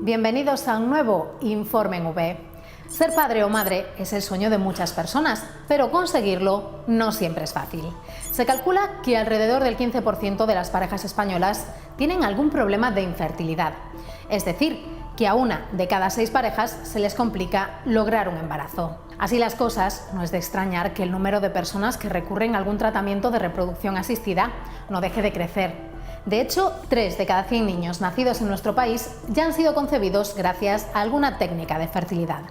Bienvenidos a un nuevo Informe en V. Ser padre o madre es el sueño de muchas personas, pero conseguirlo no siempre es fácil. Se calcula que alrededor del 15% de las parejas españolas tienen algún problema de infertilidad. Es decir, que a una de cada 6 parejas se les complica lograr un embarazo. Así las cosas, no es de extrañar que el número de personas que recurren a algún tratamiento de reproducción asistida no deje de crecer. De hecho, 3 de cada 100 niños nacidos en nuestro país ya han sido concebidos gracias a alguna técnica de fertilidad.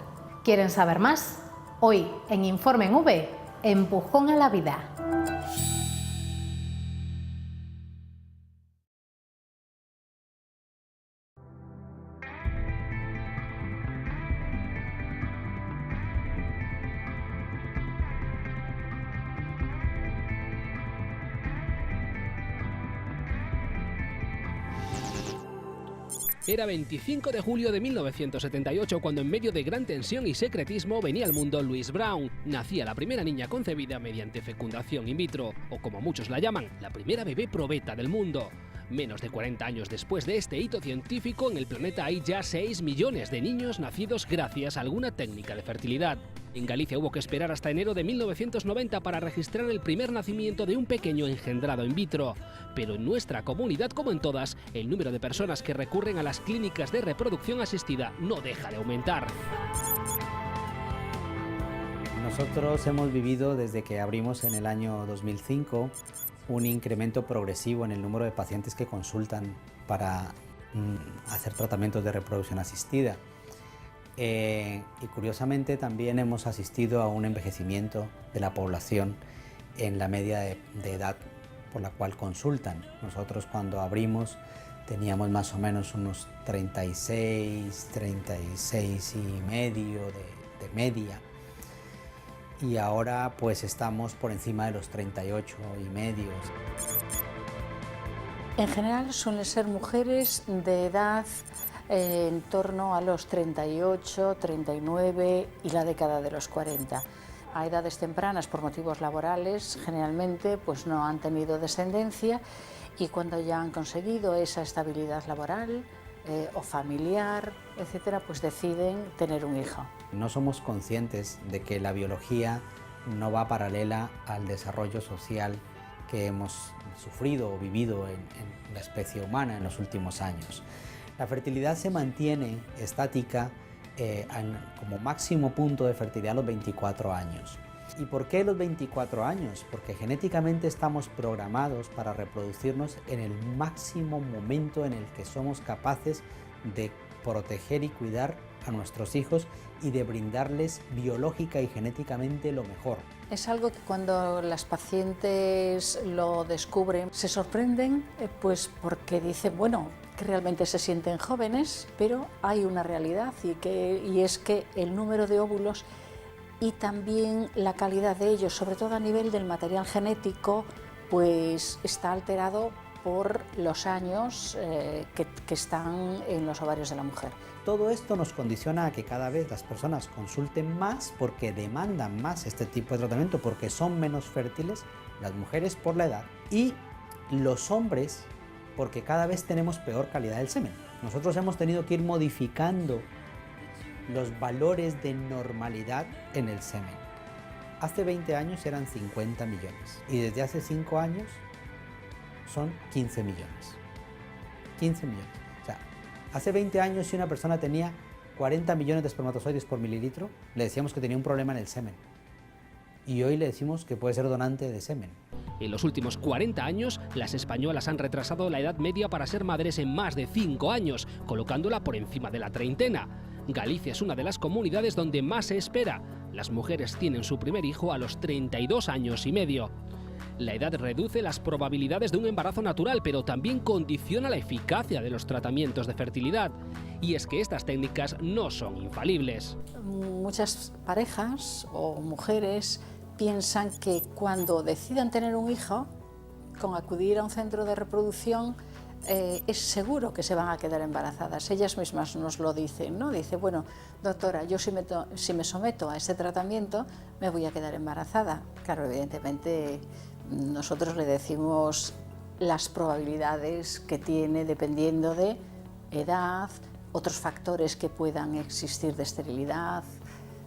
¿Quieren saber más? Hoy, en Informe en V, empujón a la vida. Era 25 de julio de 1978 cuando en medio de gran tensión y secretismo venía al mundo Louise Brown. Nacía la primera niña concebida mediante fecundación in vitro, o como muchos la llaman, la primera bebé probeta del mundo. Menos de 40 años después de este hito científico, en el planeta hay ya 6 millones de niños nacidos gracias a alguna técnica de fertilidad. En Galicia hubo que esperar hasta enero de 1990 para registrar el primer nacimiento de un pequeño engendrado in vitro. Pero en nuestra comunidad, como en todas, el número de personas que recurren a las clínicas de reproducción asistida no deja de aumentar. Nosotros hemos vivido desde que abrimos en el año 2005 un incremento progresivo en el número de pacientes que consultan para hacer tratamientos de reproducción asistida. Y curiosamente también hemos asistido a un envejecimiento de la población en la media de edad por la cual consultan. Nosotros cuando abrimos teníamos más o menos unos 36 y medio de media. Y ahora pues estamos por encima de los 38 y medio. En general suelen ser mujeres de edad en torno a los 38, 39 y la década de los 40. A edades tempranas, por motivos laborales, generalmente pues no han tenido descendencia, y cuando ya han conseguido esa estabilidad laboral o familiar, etcétera, pues deciden tener un hijo. No somos conscientes de que la biología no va paralela al desarrollo social que hemos sufrido o vivido en la especie humana en los últimos años. La fertilidad se mantiene estática como máximo punto de fertilidad a los 24 años. ¿Y por qué los 24 años? Porque genéticamente estamos programados para reproducirnos en el máximo momento en el que somos capaces de proteger y cuidar a nuestros hijos y de brindarles biológica y genéticamente lo mejor. Es algo que cuando las pacientes lo descubren se sorprenden, pues porque dicen, bueno, que realmente se sienten jóvenes, pero hay una realidad y es que el número de óvulos y también la calidad de ellos, sobre todo a nivel del material genético, pues está alterado por los años que están en los ovarios de la mujer. Todo esto nos condiciona a que cada vez las personas consulten más porque demandan más este tipo de tratamiento, porque son menos fértiles, las mujeres por la edad y los hombres porque cada vez tenemos peor calidad del semen. Nosotros hemos tenido que ir modificando los valores de normalidad en el semen. Hace 20 años eran 50 millones y desde hace 5 años son 15 millones. 15 millones. O sea, hace 20 años si una persona tenía 40 millones de espermatozoides por mililitro, le decíamos que tenía un problema en el semen. Y hoy le decimos que puede ser donante de semen. En los últimos 40 años, las españolas han retrasado la edad media para ser madres en más de 5 años, colocándola por encima de la treintena. Galicia es una de las comunidades donde más se espera. Las mujeres tienen su primer hijo a los 32 años y medio. La edad reduce las probabilidades de un embarazo natural, pero también condiciona la eficacia de los tratamientos de fertilidad. Y es que estas técnicas no son infalibles. Muchas parejas o mujeres piensan que cuando decidan tener un hijo, con acudir a un centro de reproducción, es seguro que se van a quedar embarazadas. Ellas mismas nos lo dicen, ¿no? Dice, bueno, doctora, yo si me someto a ese tratamiento, me voy a quedar embarazada. Claro, evidentemente, nosotros le decimos las probabilidades que tiene dependiendo de edad, otros factores que puedan existir de esterilidad,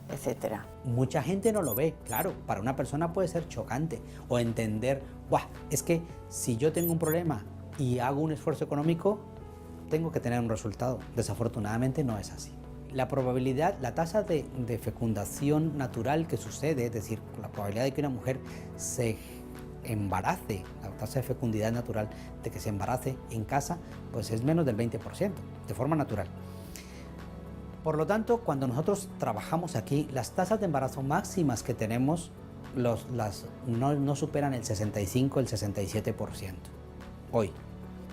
etcétera. Mucha gente no lo ve, claro, para una persona puede ser chocante o entender, ¡guau! Es que si yo tengo un problema y hago un esfuerzo económico, tengo que tener un resultado. Desafortunadamente no es así. La probabilidad, la tasa de fecundación natural que sucede, es decir, la probabilidad de que una mujer se embarace, la tasa de fecundidad natural de que se embarace en casa, pues es menos del 20%, de forma natural. Por lo tanto, cuando nosotros trabajamos aquí, las tasas de embarazo máximas que tenemos no superan el 65, el 67% hoy.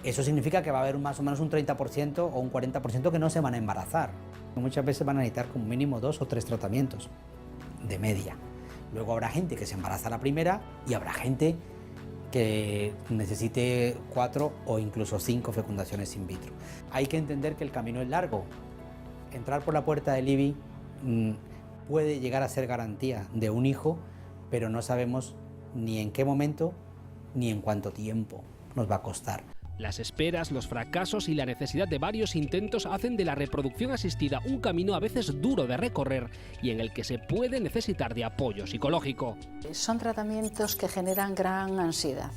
Eso significa que va a haber más o menos un 30% o un 40% que no se van a embarazar. Muchas veces van a necesitar como mínimo 2 o 3 tratamientos de media. Luego habrá gente que se embaraza a la primera y habrá gente que necesite 4 o incluso 5 fecundaciones in vitro. Hay que entender que el camino es largo. Entrar por la puerta del IBI puede llegar a ser garantía de un hijo, pero no sabemos ni en qué momento ni en cuánto tiempo nos va a costar. Las esperas, los fracasos y la necesidad de varios intentos hacen de la reproducción asistida un camino a veces duro de recorrer y en el que se puede necesitar de apoyo psicológico. Son tratamientos que generan gran ansiedad.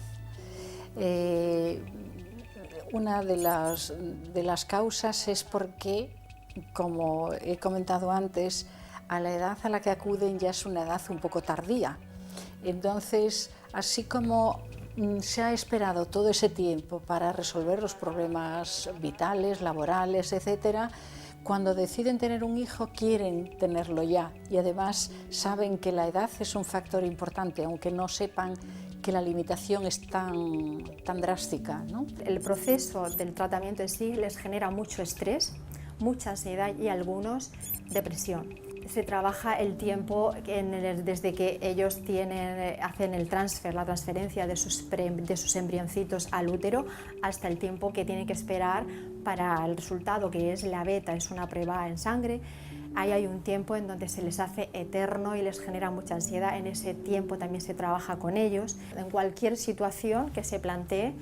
Una de las causas es porque, como he comentado antes, a la edad a la que acuden ya es una edad un poco tardía. Entonces, así como se ha esperado todo ese tiempo para resolver los problemas vitales, laborales, etcétera, cuando deciden tener un hijo quieren tenerlo ya y además saben que la edad es un factor importante, aunque no sepan que la limitación es tan drástica, ¿no? El proceso del tratamiento en sí les genera mucho estrés, mucha ansiedad y algunos depresión. Se trabaja el tiempo desde que ellos hacen el la transferencia de sus embrioncitos al útero hasta el tiempo que tienen que esperar para el resultado, que es la beta, es una prueba en sangre. Ahí hay un tiempo en donde se les hace eterno y les genera mucha ansiedad. En ese tiempo también se trabaja con ellos. En cualquier situación que se plantee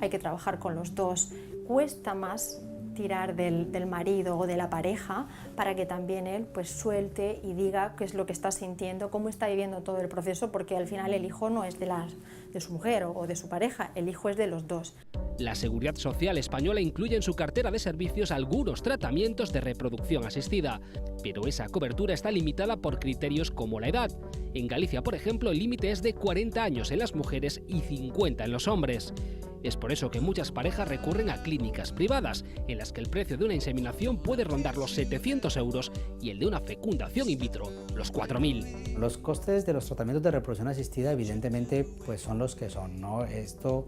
hay que trabajar con los dos. Cuesta más tirar del marido o de la pareja para que también él pues suelte y diga qué es lo que está sintiendo, cómo está viviendo todo el proceso, porque al final el hijo no es de su mujer o de su pareja, el hijo es de los dos. La Seguridad Social española incluye en su cartera de servicios algunos tratamientos de reproducción asistida, pero esa cobertura está limitada por criterios como la edad. En Galicia, por ejemplo, el límite es de 40 años en las mujeres y 50 en los hombres. Es por eso que muchas parejas recurren a clínicas privadas, en las que el precio de una inseminación puede rondar los 700 euros y el de una fecundación in vitro, los 4.000. Los costes de los tratamientos de reproducción asistida evidentemente pues son los que son, ¿no? Esto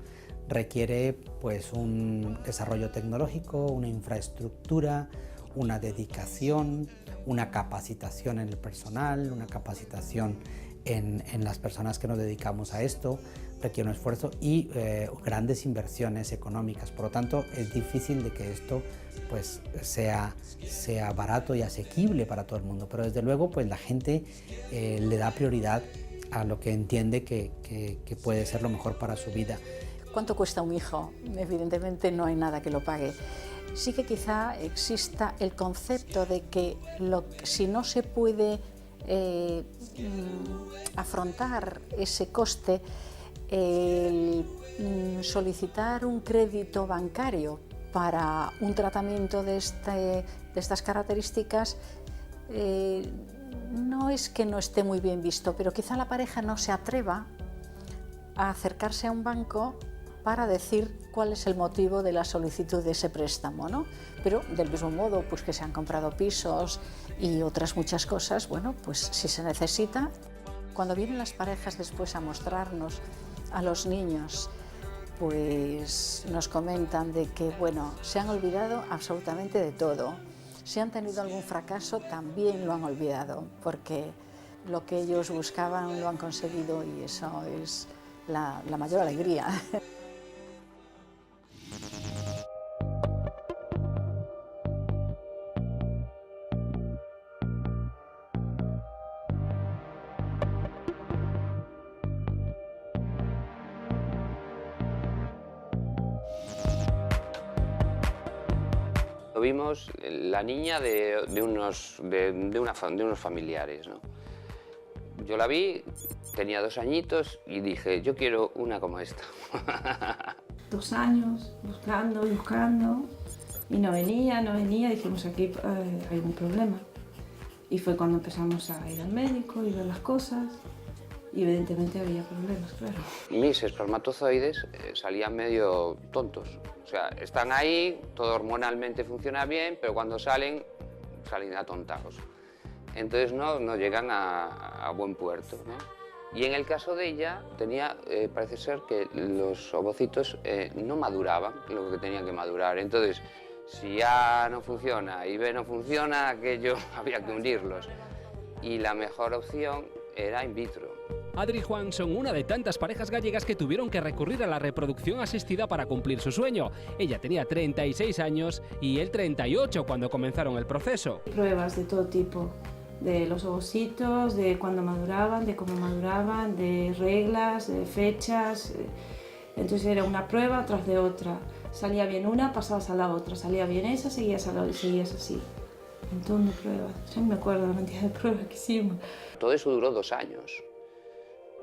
requiere pues un desarrollo tecnológico, una infraestructura, una dedicación, una capacitación en el personal, una capacitación en las personas que nos dedicamos a esto, requiere un esfuerzo y grandes inversiones económicas. Por lo tanto, es difícil de que esto pues, sea barato y asequible para todo el mundo, pero desde luego pues, la gente le da prioridad a lo que entiende que puede ser lo mejor para su vida. ¿Cuánto cuesta un hijo? Evidentemente no hay nada que lo pague. Sí que quizá exista el concepto de que si no se puede afrontar ese coste, el solicitar un crédito bancario para un tratamiento de estas características no es que no esté muy bien visto, pero quizá la pareja no se atreva a acercarse a un banco para decir cuál es el motivo de la solicitud de ese préstamo, ¿no? Pero del mismo modo pues que se han comprado pisos y otras muchas cosas, bueno, pues si se necesita. Cuando vienen las parejas después a mostrarnos a los niños, pues nos comentan de que, bueno, se han olvidado absolutamente de todo. Si han tenido algún fracaso, también lo han olvidado, porque lo que ellos buscaban lo han conseguido y eso es la mayor alegría. Lo vimos la niña de unos familiares, ¿no? Yo la vi, tenía 2 añitos y dije, yo quiero una como esta. 2 años buscando y buscando y no venía, dijimos aquí hay un problema. Y fue cuando empezamos a ir al médico y ver las cosas y evidentemente había problemas, claro. Mis espermatozoides salían medio tontos. O sea, están ahí, todo hormonalmente funciona bien, pero cuando salen atontados. Entonces no llegan a buen puerto, ¿no? Y en el caso de ella, parece ser que los ovocitos no maduraban lo que tenían que madurar. Entonces, si A no funciona y B no funciona, aquello había que unirlos. Y la mejor opción era in vitro. Adri y Juan son una de tantas parejas gallegas que tuvieron que recurrir a la reproducción asistida para cumplir su sueño. Ella tenía 36 años y él 38 cuando comenzaron el proceso. Pruebas de todo tipo, de los ovocitos, de cuándo maduraban, de cómo maduraban, de reglas, de fechas. Entonces era una prueba tras de otra. Salía bien una, pasabas a la otra. Salía bien esa, seguías a la otra y seguías así. Un montón de pruebas. Yo no me acuerdo la cantidad de pruebas que hicimos. Todo eso duró 2 años.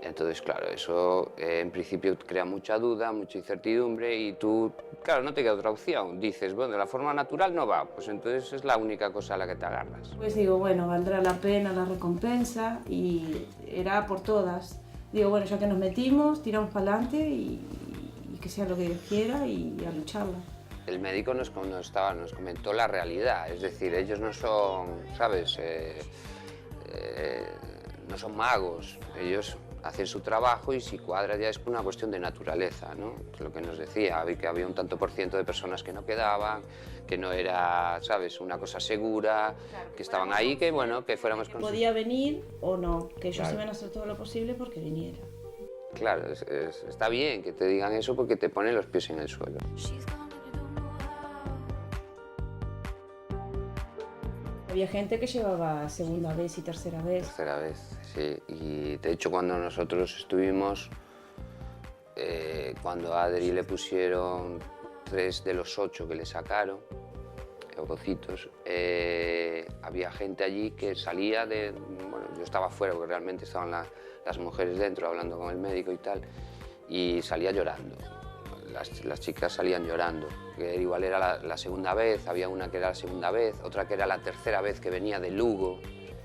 Entonces, claro, eso en principio crea mucha duda, mucha incertidumbre y tú, claro, no te queda otra opción. Dices, bueno, de la forma natural no va, pues entonces es la única cosa a la que te agarras. Pues digo, bueno, valdrá la pena la recompensa y era por todas. Digo, bueno, ya que nos metimos, tiramos para adelante y que sea lo que Dios quiera y a lucharla. El médico nos comentó la realidad, es decir, ellos no son, ¿sabes? No son magos, ellos hacen su trabajo y si cuadra ya es una cuestión de naturaleza, ¿no? Lo que nos decía, que había un tanto por ciento de personas que no quedaban, que no era, ¿sabes?, una cosa segura, que estaban ahí, que bueno, que fuéramos con... Podía venir o no, que ellos iban a hacer todo lo posible porque viniera. Claro, está bien que te digan eso porque te ponen los pies en el suelo. Había gente que llevaba segunda vez y tercera vez. Tercera vez, sí. Y de hecho cuando nosotros estuvimos, cuando a Adri le pusieron 3 de los 8 que le sacaron, ovocitos, había gente allí que salía de... Bueno, yo estaba fuera porque realmente estaban las mujeres dentro hablando con el médico y tal, y salía llorando. Las chicas salían llorando, que igual era la segunda vez, había una que era la segunda vez, otra que era la tercera vez que venía de Lugo.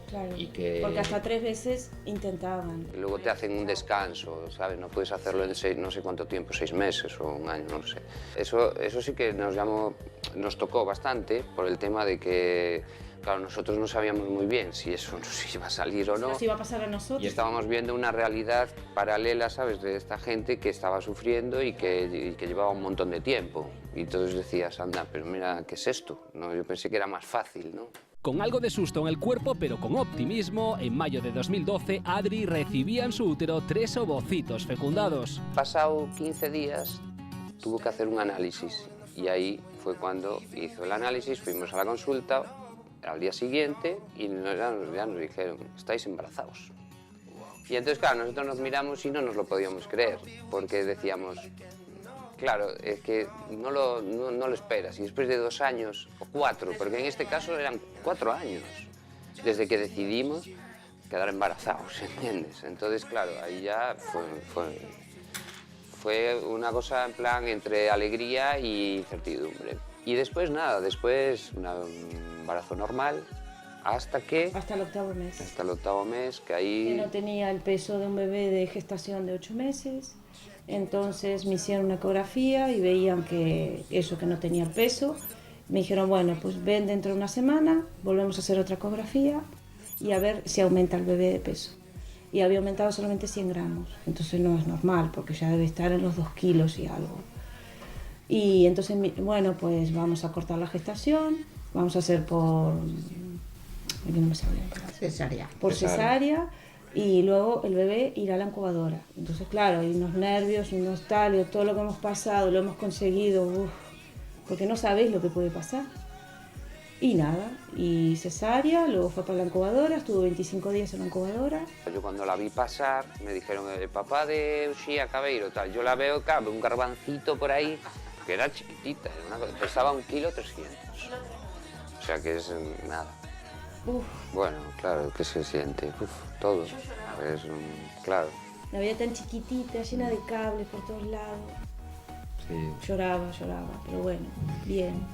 Claro, y que, porque hasta 3 veces intentaban. Y luego te hacen un descanso, ¿sabes? No puedes hacerlo en no sé cuánto tiempo, 6 meses o 1 año, no lo sé. Eso sí que nos tocó bastante por el tema de que, claro, nosotros no sabíamos muy bien si eso nos iba a salir o no. Nos iba a pasar a nosotros. Y estábamos viendo una realidad paralela, ¿sabes?, de esta gente que estaba sufriendo y que llevaba un montón de tiempo. Y entonces decías, anda, pero mira, ¿qué es esto? ¿No? Yo pensé que era más fácil, ¿no? Con algo de susto en el cuerpo, pero con optimismo, en mayo de 2012, Adri recibía en su útero 3 ovocitos fecundados. Pasado 15 días, tuvo que hacer un análisis. Y ahí fue cuando hizo el análisis, fuimos a la consulta, al día siguiente, y ya nos dijeron, estáis embarazados. Y entonces, claro, nosotros nos miramos y no nos lo podíamos creer, porque decíamos, claro, es que no lo esperas, y después de 2 años, o 4, porque en este caso eran 4 años, desde que decidimos quedar embarazados, ¿entiendes? Entonces, claro, ahí ya fue una cosa en plan entre alegría y incertidumbre. Y después nada, después un embarazo normal, hasta el 8º mes. Hasta el 8º mes, que ahí... Que no tenía el peso de un bebé de gestación de 8 meses. Entonces me hicieron una ecografía y veían que no tenía el peso. Me dijeron, bueno, pues ven dentro de 1 semana, volvemos a hacer otra ecografía y a ver si aumenta el bebé de peso. Y había aumentado solamente 100 gramos, entonces no es normal porque ya debe estar en los 2 kilos y algo. Y entonces, bueno, pues vamos a cortar la gestación, vamos a hacer por cesárea. Y luego el bebé irá a la incubadora. Entonces, claro, hay unos nervios, unos talios, todo lo que hemos pasado, lo hemos conseguido, porque no sabéis lo que puede pasar. Y nada, y cesárea, luego fue para la incubadora, estuvo 25 días en la incubadora. Yo cuando la vi pasar, me dijeron, el papá de Uxía Cabeiro, tal. Yo la veo, claro, un garbancito por ahí, que era chiquitita, pesaba 1,3 kg. sea que es nada. Uf, Bueno, claro, ¿qué se siente? Todo. Claro. la veía tan chiquitita, llena de cables por todos lados. Sí. Lloraba, pero bueno, bien.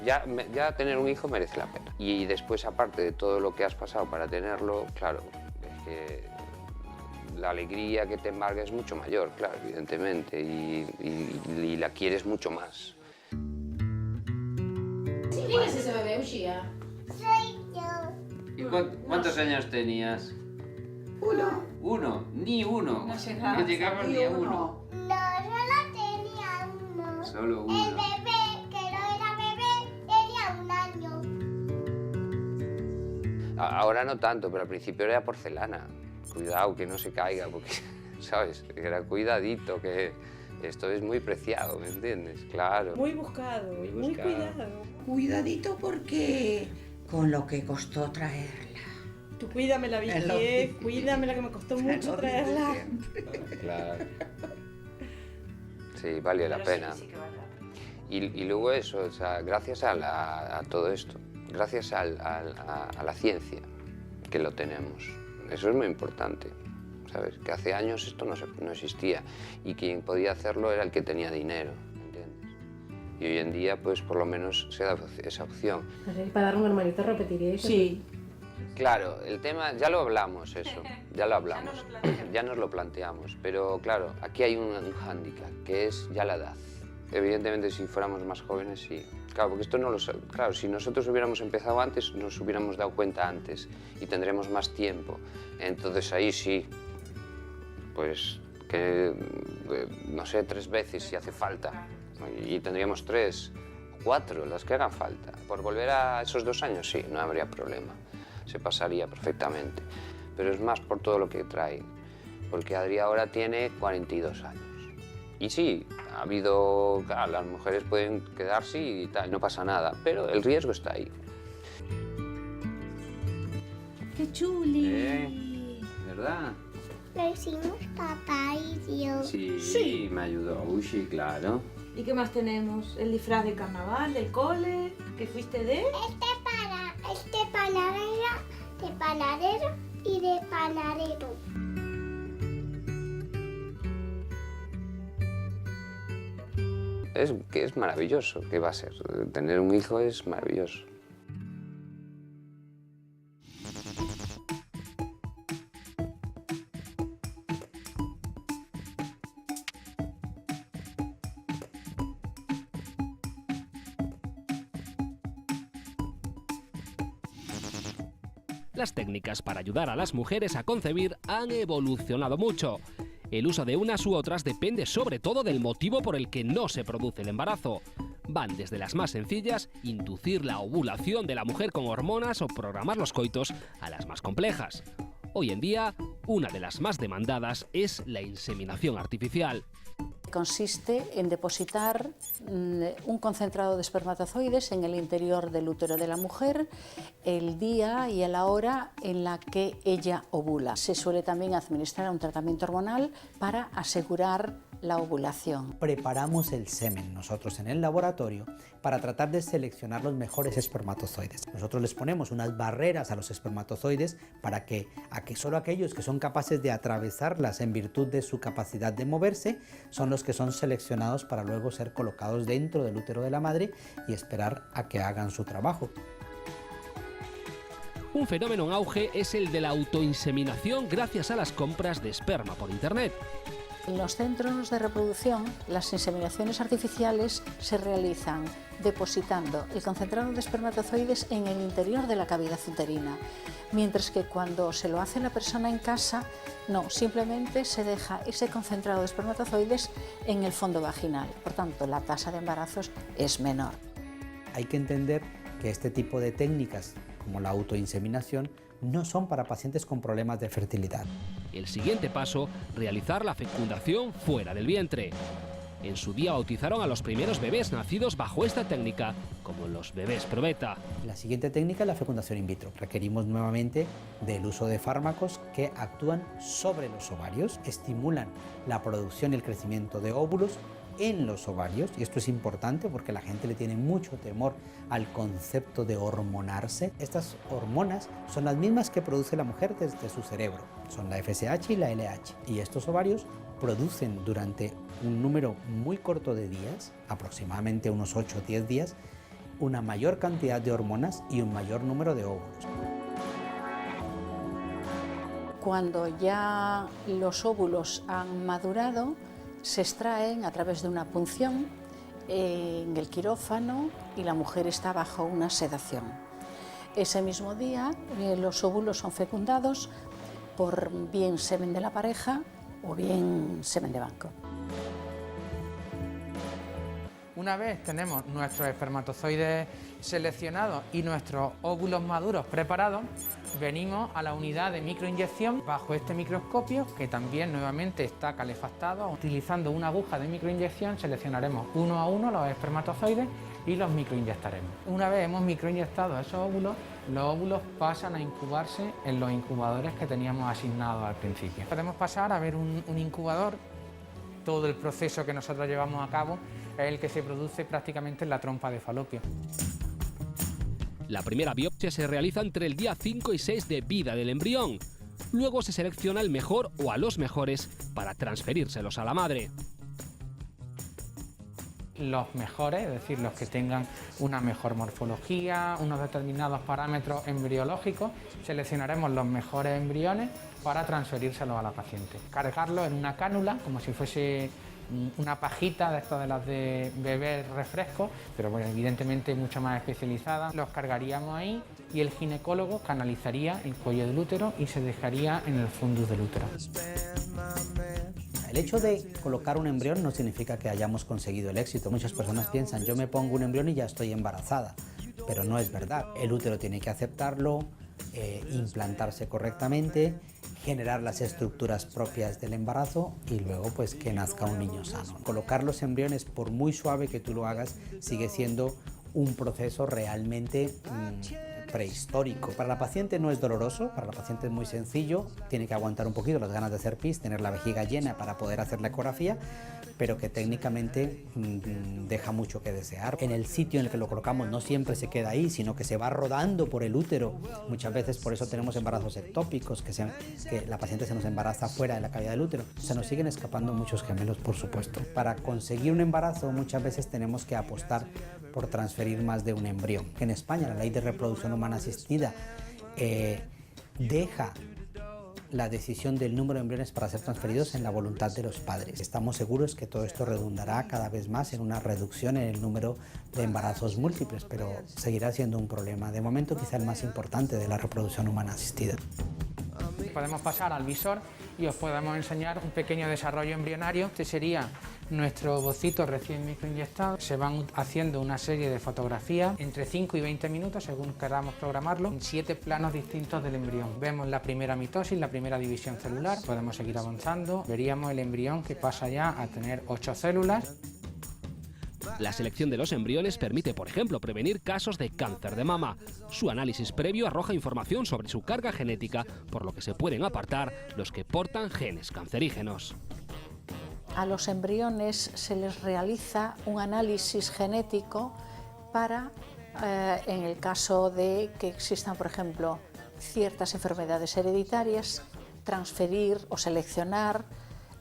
Ya tener un hijo merece la pena. Y después, aparte de todo lo que has pasado para tenerlo, claro, es que la alegría que te embarga es mucho mayor, claro, evidentemente, y la quieres mucho más. ¿Quién es ese bebé, Ushia? Soy yo. ¿Y cuántos años tenías? Uno, ni uno. No llegamos ni a uno. No, solo tenía uno. Solo El uno. bebé, que no era bebé, tenía 1 año. Ahora no tanto, pero al principio era porcelana. Cuidado que no se caiga, porque, ¿sabes? Era cuidadito, que esto es muy preciado, ¿me entiendes? Claro. Muy buscado, muy buscado. cuidado. Cuidadito porque con lo que costó traerla. Tú cuídamela, Vicky, cuídamela, que me costó mucho traerla. Claro. Sí, valió la pena. Y luego eso, o sea, gracias a todo esto, gracias a la ciencia que lo tenemos. Eso es muy importante, ¿sabes? Que hace años esto no existía y quien podía hacerlo era el que tenía dinero, ¿entiendes? Y hoy en día, pues por lo menos se da esa opción. Para dar un hermanito repetiríais. Sí. Claro, el tema, ya lo hablamos eso, ya lo hablamos, ya nos lo planteamos, pero claro, aquí hay un hándicap, que es ya la edad. Evidentemente, si fuéramos más jóvenes, sí. Claro, porque esto no lo sabe. Claro, si nosotros hubiéramos empezado antes, nos hubiéramos dado cuenta antes y tendremos más tiempo. Entonces ahí sí, pues que, no sé, 3 veces si hace falta. Y tendríamos 3, 4, las que hagan falta. Por volver a esos 2 años, sí, no habría problema. Se pasaría perfectamente. Pero es más por todo lo que trae. Porque Adri ahora tiene 42 años. Y sí, ha habido, claro, las mujeres pueden quedarse y tal, no pasa nada, pero el riesgo está ahí. ¡Qué chuli! ¿Verdad? Lo hicimos papá y yo. Sí, me ayudó Ushi, claro. ¿Y qué más tenemos? El disfraz de carnaval, del cole, que fuiste de... De panadero y de panadero. Es maravilloso, ¿qué va a ser? Tener un hijo es maravilloso. Las técnicas para ayudar a las mujeres a concebir han evolucionado mucho. El uso de unas u otras depende sobre todo del motivo por el que no se produce el embarazo. Van desde las más sencillas, inducir la ovulación de la mujer con hormonas o programar los coitos, a las más complejas. Hoy en día, una de las más demandadas es la inseminación artificial. Consiste en depositar un concentrado de espermatozoides en el interior del útero de la mujer el día y a la hora en la que ella ovula. Se suele también administrar un tratamiento hormonal para asegurar la ovulación. Preparamos el semen nosotros en el laboratorio para tratar de seleccionar los mejores espermatozoides. Nosotros les ponemos unas barreras a los espermatozoides para que solo aquellos que son capaces de atravesarlas en virtud de su capacidad de moverse son los que son seleccionados para luego ser colocados dentro del útero de la madre y esperar a que hagan su trabajo. Un fenómeno en auge es el de la autoinseminación gracias a las compras de esperma por internet. En los centros de reproducción, las inseminaciones artificiales se realizan depositando el concentrado de espermatozoides en el interior de la cavidad uterina, mientras que cuando se lo hace la persona en casa, no, simplemente se deja ese concentrado de espermatozoides en el fondo vaginal. Por tanto, la tasa de embarazos es menor. Hay que entender que este tipo de técnicas, como la autoinseminación, no son para pacientes con problemas de fertilidad. El siguiente paso, realizar la fecundación fuera del vientre. En su día bautizaron a los primeros bebés nacidos bajo esta técnica como los bebés probeta. La siguiente técnica es la fecundación in vitro. Requerimos nuevamente del uso de fármacos que actúan sobre los ovarios, estimulan la producción y el crecimiento de óvulos en los ovarios, y esto es importante porque la gente le tiene mucho temor al concepto de hormonarse. Estas hormonas son las mismas que produce la mujer desde su cerebro, son la FSH y la LH, y estos ovarios producen durante un número muy corto de días, aproximadamente unos 8 o 10 días, una mayor cantidad de hormonas y un mayor número de óvulos. Cuando ya los óvulos han madurado, se extraen a través de una punción en el quirófano y la mujer está bajo una sedación. Ese mismo día los óvulos son fecundados por bien semen de la pareja o bien semen de banco. Una vez tenemos nuestros espermatozoides seleccionados y nuestros óvulos maduros preparados, venimos a la unidad de microinyección bajo este microscopio, que también nuevamente está calefactado. Utilizando una aguja de microinyección seleccionaremos uno a uno los espermatozoides y los microinyectaremos. Una vez hemos microinyectado esos óvulos, los óvulos pasan a incubarse en los incubadores que teníamos asignados al principio. Podemos pasar a ver un incubador. Todo el proceso que nosotros llevamos a cabo es el que se produce prácticamente en la trompa de Falopio. La primera biopsia se realiza entre el día 5 y 6 de vida del embrión. Luego se selecciona el mejor o a los mejores para transferírselos a la madre. Los mejores, es decir, los que tengan una mejor morfología, unos determinados parámetros embriológicos, seleccionaremos los mejores embriones para transferírselos a la paciente. Cargarlos en una cánula, como si fuese una pajita de estas de las de beber refrescos, pero bueno, evidentemente mucho más especializada. Los cargaríamos ahí y el ginecólogo canalizaría el cuello del útero y se dejaría en el fundus del útero. El hecho de colocar un embrión no significa que hayamos conseguido el éxito. Muchas personas piensan, yo me pongo un embrión y ya estoy embarazada, pero no es verdad. El útero tiene que aceptarlo, implantarse correctamente, generar las estructuras propias del embarazo y luego pues que nazca un niño sano. Colocar los embriones, por muy suave que tú lo hagas, sigue siendo un proceso realmente prehistórico. Para la paciente no es doloroso, para la paciente es muy sencillo, tiene que aguantar un poquito las ganas de hacer pis, tener la vejiga llena para poder hacer la ecografía, pero que técnicamente deja mucho que desear. En el sitio en el que lo colocamos no siempre se queda ahí, sino que se va rodando por el útero. Muchas veces por eso tenemos embarazos ectópicos, que la paciente se nos embaraza fuera de la cavidad del útero. Se nos siguen escapando muchos gemelos, por supuesto. Para conseguir un embarazo muchas veces tenemos que apostar por transferir más de un embrión. En España la ley de reproducción humana asistida deja la decisión del número de embriones para ser transferidos en la voluntad de los padres. Estamos seguros que todo esto redundará cada vez más en una reducción en el número de embarazos múltiples, pero seguirá siendo un problema. De momento quizá el más importante de la reproducción humana asistida. Podemos pasar al visor y os podemos enseñar un pequeño desarrollo embrionario. Este sería nuestro ovocito recién microinyectado. Se van haciendo una serie de fotografías entre 5 y 20 minutos, según queramos programarlo, en 7 planos distintos del embrión. Vemos la primera mitosis, la primera división celular. Podemos seguir avanzando. Veríamos el embrión que pasa ya a tener 8 células. La selección de los embriones permite, por ejemplo, prevenir casos de cáncer de mama. Su análisis previo arroja información sobre su carga genética, por lo que se pueden apartar los que portan genes cancerígenos. A los embriones se les realiza un análisis genético para, en el caso de que existan, por ejemplo, ciertas enfermedades hereditarias, transferir o seleccionar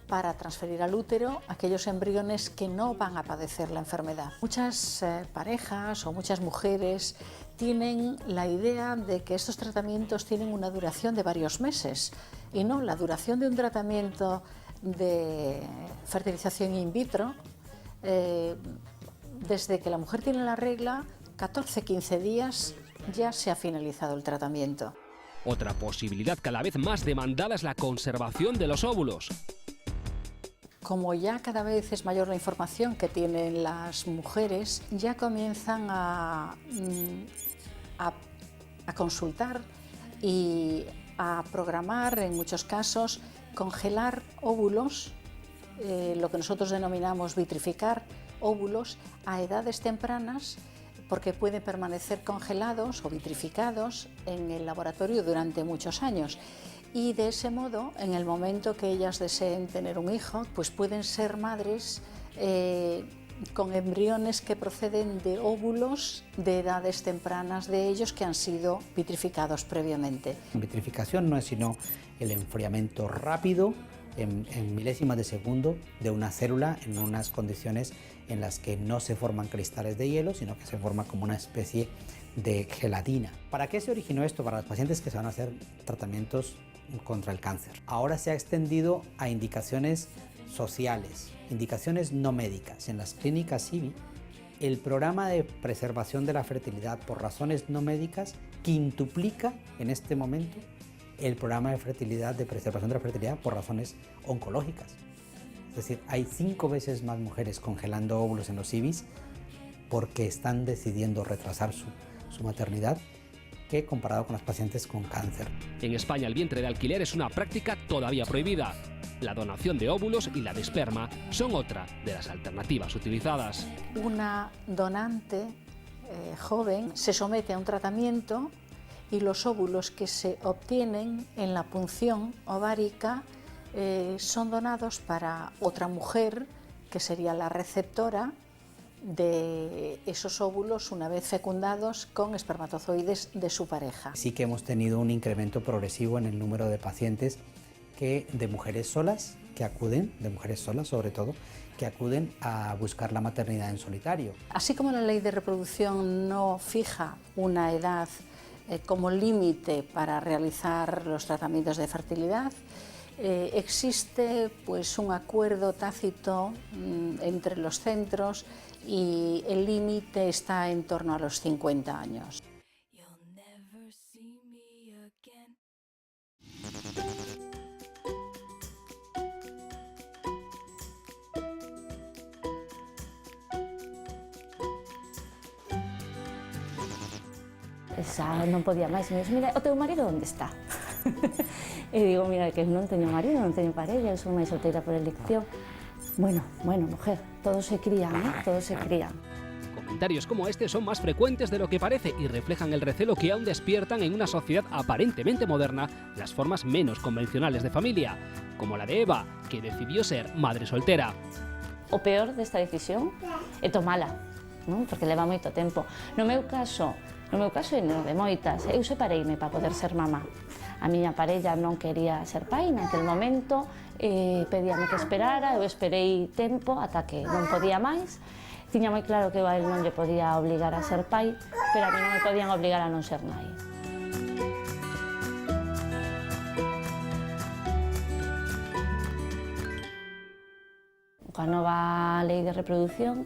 para transferir al útero aquellos embriones que no van a padecer la enfermedad. Muchas parejas o muchas mujeres tienen la idea de que estos tratamientos tienen una duración de varios meses y no, la duración de un tratamiento de fertilización in vitro, desde que la mujer tiene la regla, 14-15 días ya se ha finalizado el tratamiento. Otra posibilidad cada vez más demandada es la conservación de los óvulos. Como ya cada vez es mayor la información que tienen las mujeres, ya comienzan a consultar y a programar, en muchos casos, congelar óvulos lo que nosotros denominamos vitrificar óvulos a edades tempranas, porque pueden permanecer congelados o vitrificados en el laboratorio durante muchos años. Y de ese modo, en el momento que ellas deseen tener un hijo, pues pueden ser madres con embriones que proceden de óvulos de edades tempranas de ellos que han sido vitrificados previamente. Vitrificación no es sino el enfriamiento rápido en milésimas de segundo de una célula en unas condiciones en las que no se forman cristales de hielo, sino que se forma como una especie de gelatina. ¿Para qué se originó esto? Para los pacientes que se van a hacer tratamientos contra el cáncer. Ahora se ha extendido a indicaciones sociales, indicaciones no médicas. En las clínicas IBI, el programa de preservación de la fertilidad por razones no médicas quintuplica en este momento el programa de fertilidad, de preservación de la fertilidad por razones oncológicas. Es decir, hay 5 veces más mujeres congelando óvulos en los IBIs porque están decidiendo retrasar su maternidad que comparado con los pacientes con cáncer. En España el vientre de alquiler es una práctica todavía prohibida. La donación de óvulos y la de esperma son otra de las alternativas utilizadas. Una donante joven se somete a un tratamiento y los óvulos que se obtienen en la punción ovárica son donados para otra mujer que sería la receptora de esos óvulos una vez fecundados con espermatozoides de su pareja. Sí que hemos tenido un incremento progresivo en el número de pacientes de mujeres solas que acuden, de mujeres solas sobre todo, que acuden a buscar la maternidad en solitario. Así como la ley de reproducción no fija una edad como límite para realizar los tratamientos de fertilidad, existe pues un acuerdo tácito entre los centros y el límite está en torno a los 50 años. Esa non podía máis, me dixo, mira, o teu marido onde está? E digo, mira, que non teño marido, non teño parella, eu sou máis solteira por elección. Bueno, mujer, todos se crían, todos se crían. Comentarios como este son más frecuentes de lo que parece y reflejan el recelo que aún despiertan en una sociedad aparentemente moderna las formas menos convencionales de familia, como la de Eva, que decidió ser madre soltera. O peor desta decisión é tomala, non? Porque leva moito tempo. No meu caso e no de moitas, eu separeime para poder ser mamá. A miña parella non quería ser pai naquele momento, pedíame que esperara, eu esperei tempo ata que non podía máis. Tiña moi claro que eu a él non lle podía obligar a ser pai, pero a mí non me podían obligar a non ser nai. Coa nova lei de reproducción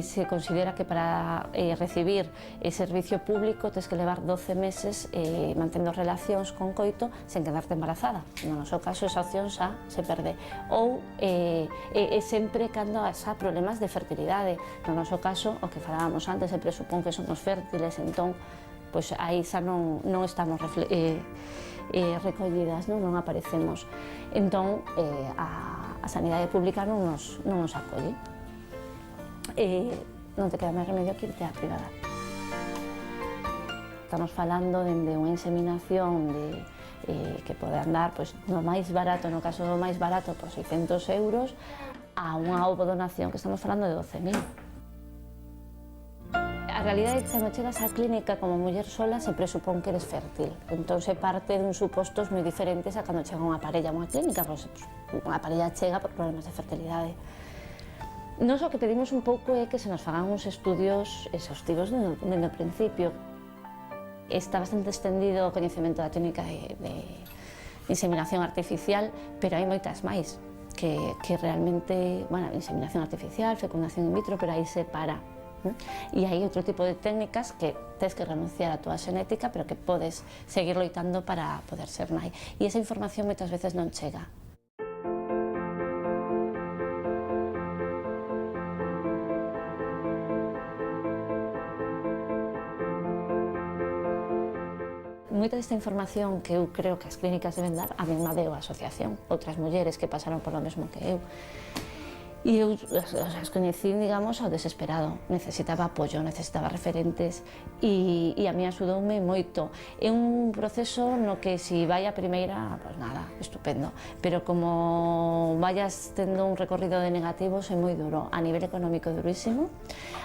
se considera que para recibir servicio público tens que levar 12 meses mantendo relacións con coito sen quedarte embarazada. No noso caso esa opción xa se perde. Ou sempre cando xa problemas de fertilidade. No noso caso, o que falábamos antes, se presupón que somos fértiles, entón pois aí xa non estamos recollidas, non aparecemos. Entón, a sanidade pública non nos acolle. Non te queda máis remedio que irte á privada. Estamos falando dende unha inseminación que pode andar no máis barato, no caso do máis barato, por 600 euros, a unha ovodonación que estamos falando de 12.000. A realidade é que cando chegas á clínica como muller sola se presupón que eres fértil. Entón se parte dun supostos moi diferentes a cando chega unha parella a unha clínica, pois unha parella chega por problemas de fertilidade. Nos o que pedimos un pouco é que se nos fagan uns estudios exhaustivos dende o principio. Está bastante extendido o coñecemento da técnica de inseminación artificial, pero hai moitas máis que realmente, bueno, inseminación artificial, fecundación in vitro, pero aí se para. E hai outro tipo de técnicas que tens que renunciar a túa xenética, pero que podes seguir loitando para poder ser nai. E esa información moitas veces non chega. Moita desta información que eu creo que as clínicas deben dar, a mesma deu a asociación, outras mulleres que pasaron por lo mesmo que eu. E eu as coñecín, digamos, ao desesperado. Necesitaba apoio, necesitaba referentes e a mí axudoume moito. É un proceso no que se vai a primeira, pois nada, estupendo, pero como vayas tendo un recorrido de negativos é moi duro. A nivel económico é durísimo,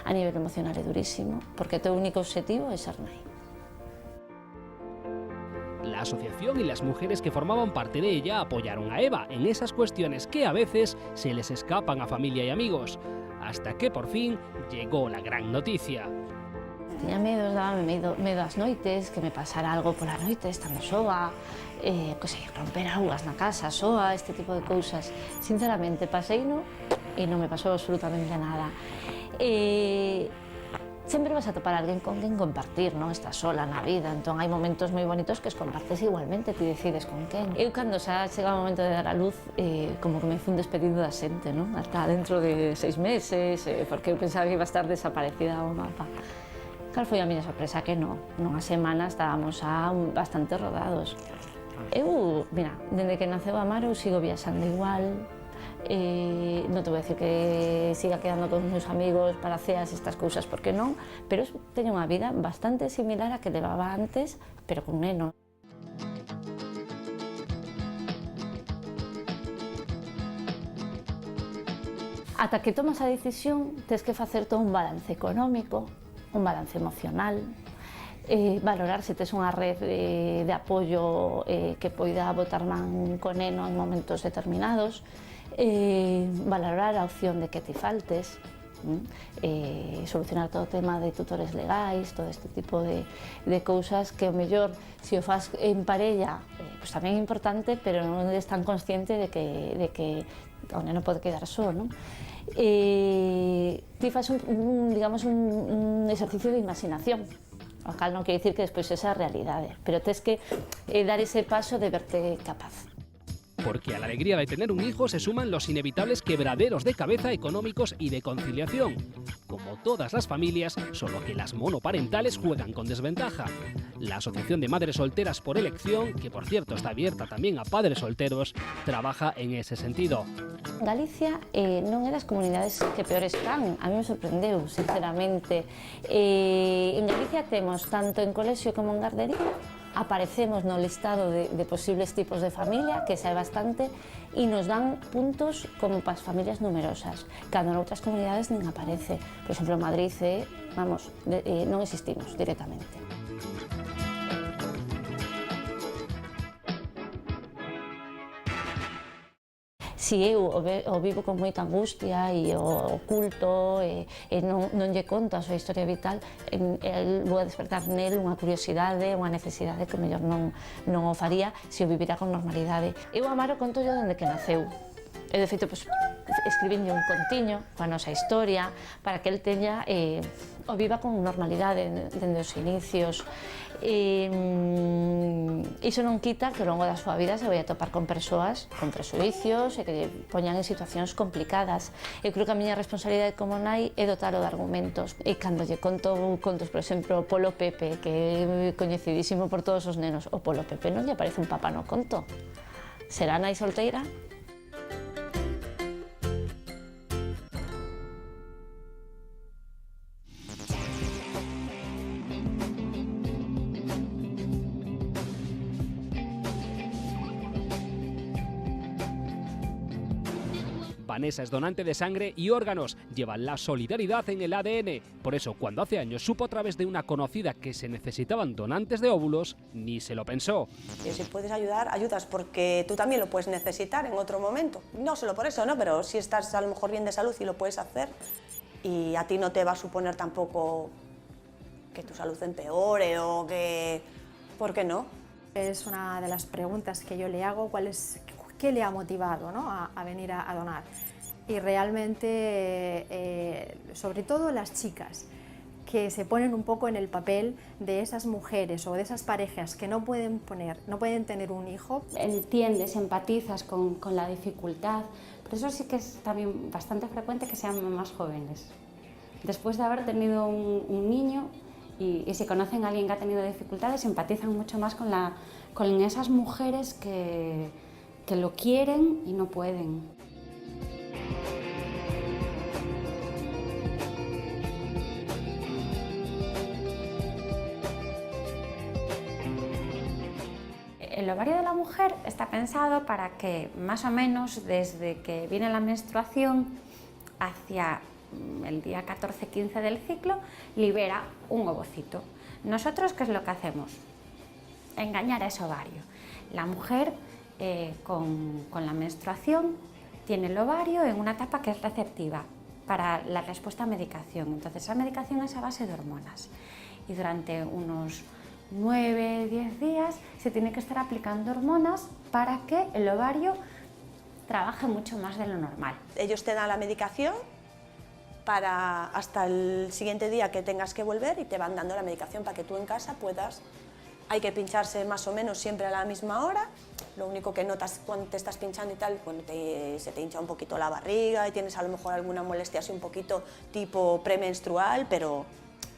a nivel emocional é durísimo, porque o teu único objetivo é ser nai. La asociación y las mujeres que formaban parte de ella apoyaron a Eva en esas cuestiones que a veces se les escapan a familia y amigos, hasta que por fin llegó la gran noticia. Tiña medo, dábame medo ás noites, que me pasara algo pola noite, estando soa, que se romper augas na casa, soa, este tipo de cousas. Sinceramente, paseino e non me pasou absolutamente nada. Sempre vas a topar a alguén con quen compartir, non? Estás sola na vida, entón hai momentos moi bonitos que os compartes igualmente, ti decides con quen. Eu cando xa chega o momento de dar a luz, como que me fui un despedido da xente, non? Ata dentro de 6 meses, porque eu pensaba que iba a estar desaparecida ao mapa. Cal foi a miña sorpresa? Que non. Nunha semana estábamos xa bastante rodados. Eu, mira, dende que naceu Amaro, sigo viaxando igual. Non te vou decir que siga quedando con os meus amigos para ceas estas cousas, porque non, pero teño unha vida bastante similar a que levaba antes, pero con neno. Ata que tomas a decisión, tens que facer todo un balance económico, un balance emocional, valorar se tes unha red de apoio que poida botar man con neno en momentos determinados, valorar a opción de que te faltes, solucionar todo o tema de tutores legais, todo este tipo de cousas que o mellor, se o faz en parella, pues tamén é importante, pero non eres tan consciente de que o neno pode quedar só, non? Ti faz un exercicio de imaginación, o cal non quere dicir que despois esa realidade, pero tens que dar ese paso de verte capaz. Porque a la alegría de tener un hijo se suman los inevitables quebraderos de cabeza económicos y de conciliación. Como todas las familias, solo que las monoparentales juegan con desventaja. La Asociación de Madres Solteras por Elección, que por cierto está abierta también a padres solteros, trabaja en ese sentido. Galicia non é das comunidades que peor están, a mí me sorprendeu, sinceramente. En Galicia temos, tanto en colexio como en gardería, aparecemos no listado de posibles tipos de familia, que xa é bastante, e nos dan puntos como para as familias numerosas, cando en outras comunidades nin aparece. Por exemplo, en Madrid, non existimos directamente. Si eu o vivo con moita angustia e o oculto e non lle conto a súa historia vital, vou a despertar nel unha curiosidade, unha necesidade que mellor non o faría se o vivira con normalidade. Eu a Amaro conto yo dende que naceu. E de feito, escribinlle un contiño coa nosa historia para que el teña o viva con normalidade dende os inicios. Iso non quita que ao longo da súa vida se vai a topar con persoas con presuicios e que lle poñan en situacións complicadas. Eu creo que a miña responsabilidade como nai é dotalo de argumentos. E cando lle conto contos, por exemplo, Polo Pepe, que é coñecidísimo por todos os nenos, o Polo Pepe non lle aparece un papá no conto. Será nai solteira? Vanessa es donante de sangre y órganos, lleva la solidaridad en el ADN. Por eso, cuando hace años supo a través de una conocida que se necesitaban donantes de óvulos, ni se lo pensó. Y si puedes ayudar, ayudas, porque tú también lo puedes necesitar en otro momento. No solo por eso, ¿no? Pero si estás a lo mejor bien de salud y lo puedes hacer, y a ti no te va a suponer tampoco que tu salud empeore o que... ¿Por qué no? Es una de las preguntas que yo le hago, ¿qué le ha motivado, ¿no? a venir a donar? Y realmente, sobre todo las chicas, que se ponen un poco en el papel de esas mujeres o de esas parejas que no pueden tener un hijo. Entiendes, empatizas con la dificultad, por eso sí que es también bastante frecuente que sean más jóvenes. Después de haber tenido un niño y si conocen a alguien que ha tenido dificultades, empatizan mucho más con esas mujeres que lo quieren y no pueden. El ovario de la mujer está pensado para que más o menos desde que viene la menstruación hacia el día 14-15 del ciclo libera un ovocito. Nosotros, ¿qué es lo que hacemos? Engañar a ese ovario. La mujer con la menstruación tiene el ovario en una etapa que es receptiva para la respuesta a medicación. Entonces, esa medicación es a base de hormonas y durante unos 9-10 días se tiene que estar aplicando hormonas para que el ovario trabaje mucho más de lo normal. Ellos te dan la medicación para hasta el siguiente día que tengas que volver y te van dando la medicación para que tú en casa puedas. Hay que pincharse más o menos siempre a la misma hora. Lo único que notas cuando te estás pinchando y tal, cuando se te hincha un poquito la barriga y tienes a lo mejor alguna molestia así un poquito tipo premenstrual, pero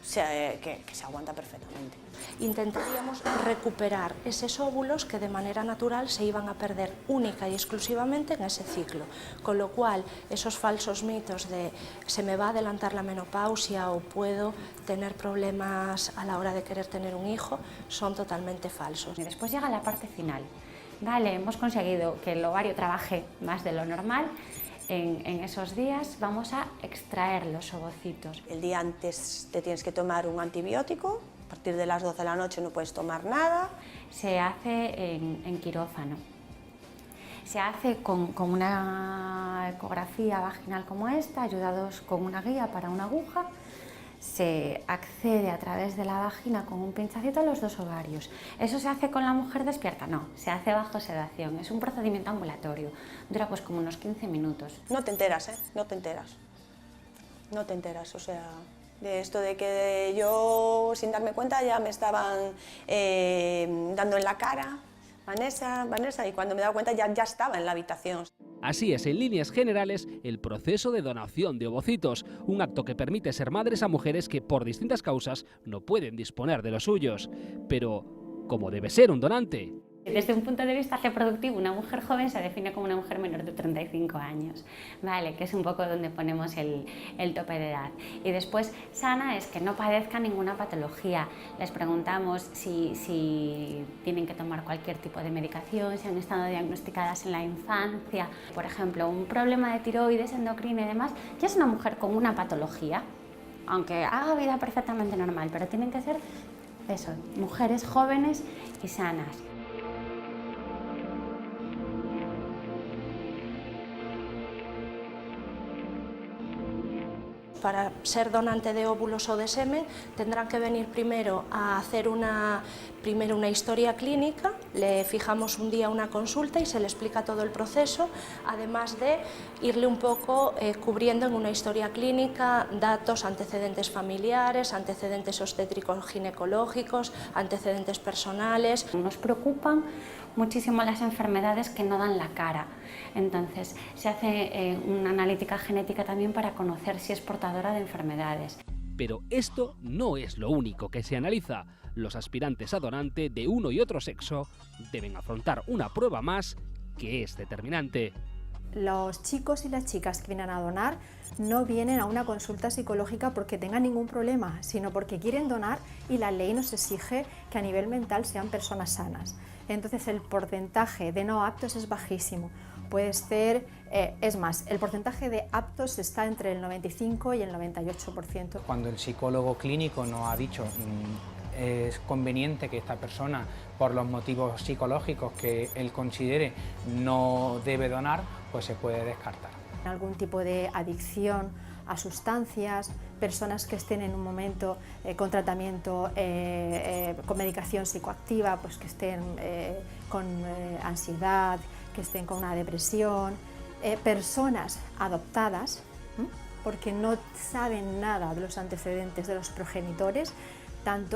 que se aguanta perfectamente. Intentaríamos recuperar esos óvulos que de manera natural se iban a perder única y exclusivamente en ese ciclo, con lo cual esos falsos mitos de se me va a adelantar la menopausia o puedo tener problemas a la hora de querer tener un hijo son totalmente falsos. Y después llega la parte final. Vale, hemos conseguido que el ovario trabaje más de lo normal. En esos días vamos a extraer los ovocitos. El día antes te tienes que tomar un antibiótico, a partir de las 12 de la noche no puedes tomar nada. Se hace en quirófano. Se hace con una ecografía vaginal como esta, ayudados con una guía para una aguja. Se accede a través de la vagina con un pinchacito a los dos ovarios. ¿Eso se hace con la mujer despierta? No, se hace bajo sedación. Es un procedimiento ambulatorio. Dura pues como unos 15 minutos. No te enteras, ¿eh? No te enteras. No te enteras, o sea, de esto de que yo sin darme cuenta ya me estaban dando en la cara, Vanessa, y cuando me he dado cuenta ya estaba en la habitación. Así es, en líneas generales, el proceso de donación de ovocitos, un acto que permite ser madres a mujeres que por distintas causas no pueden disponer de los suyos. Pero, ¿cómo debe ser un donante? Desde un punto de vista reproductivo, una mujer joven se define como una mujer menor de 35 años, ¿vale? Que es un poco donde ponemos el tope de edad. Y después, sana es que no padezca ninguna patología. Les preguntamos si tienen que tomar cualquier tipo de medicación, si han estado diagnosticadas en la infancia. Por ejemplo, un problema de tiroides, endocrina y demás, ya es una mujer con una patología, aunque haga vida perfectamente normal, pero tienen que ser eso, mujeres jóvenes y sanas. Para ser donante de óvulos o de semen tendrán que venir primero a hacer una historia clínica, le fijamos un día una consulta y se le explica todo el proceso, además de irle un poco cubriendo en una historia clínica datos, antecedentes familiares, antecedentes obstétricos ginecológicos, antecedentes personales. Nos preocupan muchísimo las enfermedades que no dan la cara, entonces se hace una analítica genética también para conocer si es portadora de enfermedades. Pero esto no es lo único que se analiza. Los aspirantes a donante de uno y otro sexo deben afrontar una prueba más que es determinante. Los chicos y las chicas que vienen a donar no vienen a una consulta psicológica porque tengan ningún problema, sino porque quieren donar y la ley nos exige que a nivel mental sean personas sanas. Entonces el porcentaje de no aptos es bajísimo. Puede ser, es más, el porcentaje de aptos está entre el 95 y el 98%. Cuando el psicólogo clínico nos ha dicho es conveniente que esta persona, por los motivos psicológicos que él considere, no debe donar, pues se puede descartar. Algún tipo de adicción a sustancias, personas que estén en un momento con tratamiento, con medicación psicoactiva, pues que estén con ansiedad, que estén con una depresión, personas adoptadas, porque no saben nada de los antecedentes de los progenitores,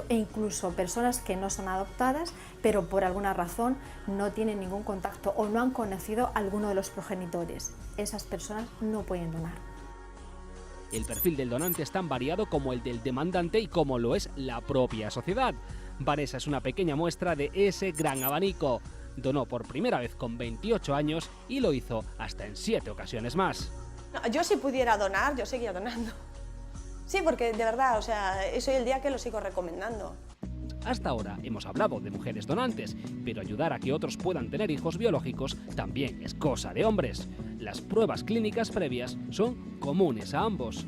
e incluso personas que no son adoptadas, pero por alguna razón no tienen ningún contacto o no han conocido a alguno de los progenitores. Esas personas no pueden donar. El perfil del donante es tan variado como el del demandante y como lo es la propia sociedad. Vanessa es una pequeña muestra de ese gran abanico. Donó por primera vez con 28 años y lo hizo hasta en 7 ocasiones más. Yo si pudiera donar, yo seguiría donando. Sí, porque de verdad, o sea, soy el día que lo sigo recomendando. Hasta ahora hemos hablado de mujeres donantes, pero ayudar a que otros puedan tener hijos biológicos también es cosa de hombres. Las pruebas clínicas previas son comunes a ambos.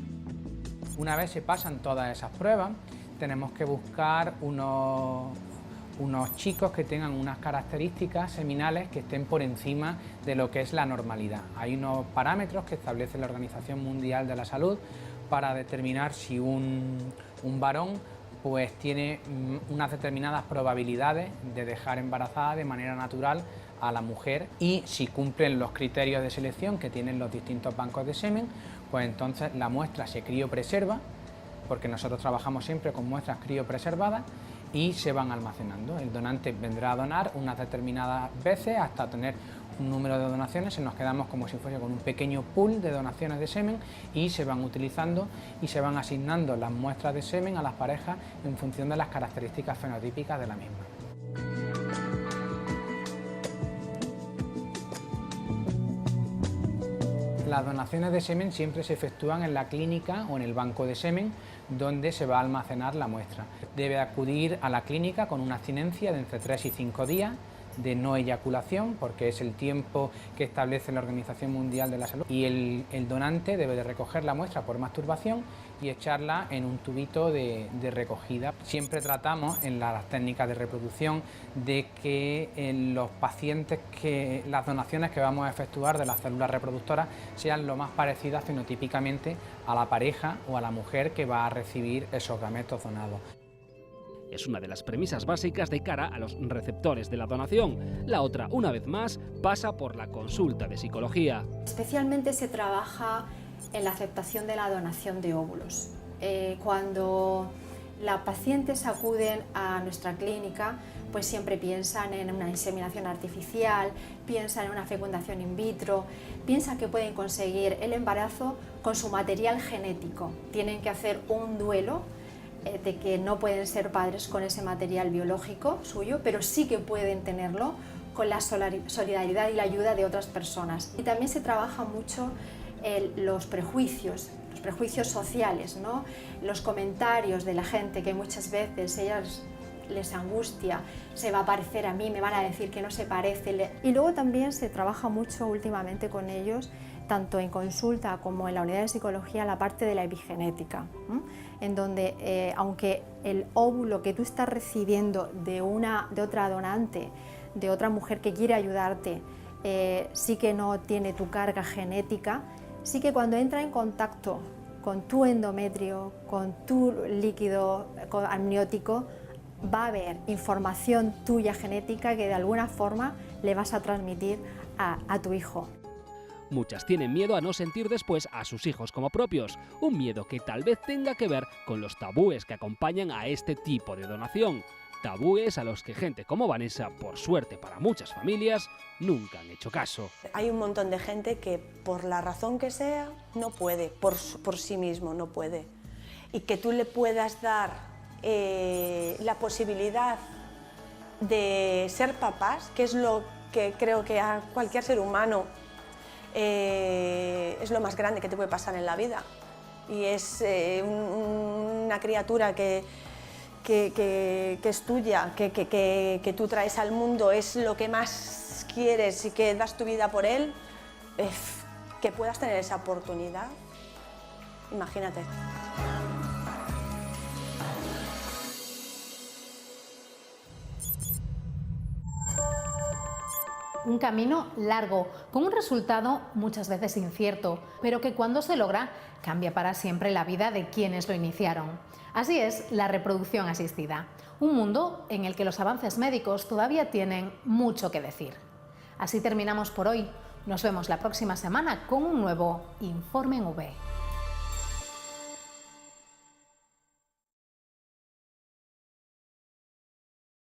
Una vez se pasan todas esas pruebas, tenemos que buscar unos chicos que tengan unas características seminales que estén por encima de lo que es la normalidad. Hay unos parámetros que establece la Organización Mundial de la Salud para determinar si un varón pues tiene unas determinadas probabilidades de dejar embarazada de manera natural a la mujer, y si cumplen los criterios de selección que tienen los distintos bancos de semen, pues entonces la muestra se criopreserva, porque nosotros trabajamos siempre con muestras criopreservadas, y se van almacenando. El donante vendrá a donar unas determinadas veces hasta tener un número de donaciones, y nos quedamos como si fuese con un pequeño pool de donaciones de semen, y se van utilizando y se van asignando las muestras de semen a las parejas en función de las características fenotípicas de la misma. Las donaciones de semen siempre se efectúan en la clínica o en el banco de semen donde se va a almacenar la muestra. Debe acudir a la clínica con una abstinencia de entre 3 y 5 días de no eyaculación, porque es el tiempo que establece la Organización Mundial de la Salud, y el donante debe de recoger la muestra por masturbación y echarla en un tubito de recogida. Siempre tratamos en las técnicas de reproducción de que en los pacientes las donaciones que vamos a efectuar de las células reproductoras sean lo más parecidas fenotípicamente a la pareja o a la mujer que va a recibir esos gametos donados. Es una de las premisas básicas de cara a los receptores de la donación. La otra, una vez más, pasa por la consulta de psicología. Especialmente se trabaja en la aceptación de la donación de óvulos. Cuando las pacientes acuden a nuestra clínica, pues siempre piensan en una inseminación artificial, piensan en una fecundación in vitro, piensan que pueden conseguir el embarazo con su material genético. Tienen que hacer un duelo de que no pueden ser padres con ese material biológico suyo, pero sí que pueden tenerlo con la solidaridad y la ayuda de otras personas. Y también se trabaja mucho los prejuicios sociales, ¿no? Los comentarios de la gente que muchas veces ellas les angustia, se va a parecer a mí, me van a decir que no se parece. Y luego también se trabaja mucho últimamente con ellos, tanto en consulta como en la unidad de psicología, la parte de la epigenética, en donde aunque el óvulo que tú estás recibiendo de otra donante, de otra mujer que quiere ayudarte, sí que no tiene tu carga genética, sí que cuando entra en contacto con tu endometrio, con tu líquido amniótico, va a haber información tuya genética que de alguna forma le vas a transmitir a tu hijo. Muchas tienen miedo a no sentir después a sus hijos como propios, un miedo que tal vez tenga que ver con los tabúes que acompañan a este tipo de donación. Tabúes a los que gente como Vanessa, por suerte para muchas familias, nunca han hecho caso. Hay un montón de gente que por la razón que sea no puede, por sí mismo no puede. Y que tú le puedas dar la posibilidad de ser papás, que es lo que creo que a cualquier ser humano es lo más grande que te puede pasar en la vida. Y es una criatura que es tuya, que tú traes al mundo, es lo que más quieres y que das tu vida por él, que puedas tener esa oportunidad, imagínate. Un camino largo, con un resultado muchas veces incierto, pero que cuando se logra cambia para siempre la vida de quienes lo iniciaron. Así es la reproducción asistida, un mundo en el que los avances médicos todavía tienen mucho que decir. Así terminamos por hoy. Nos vemos la próxima semana con un nuevo Informe en V.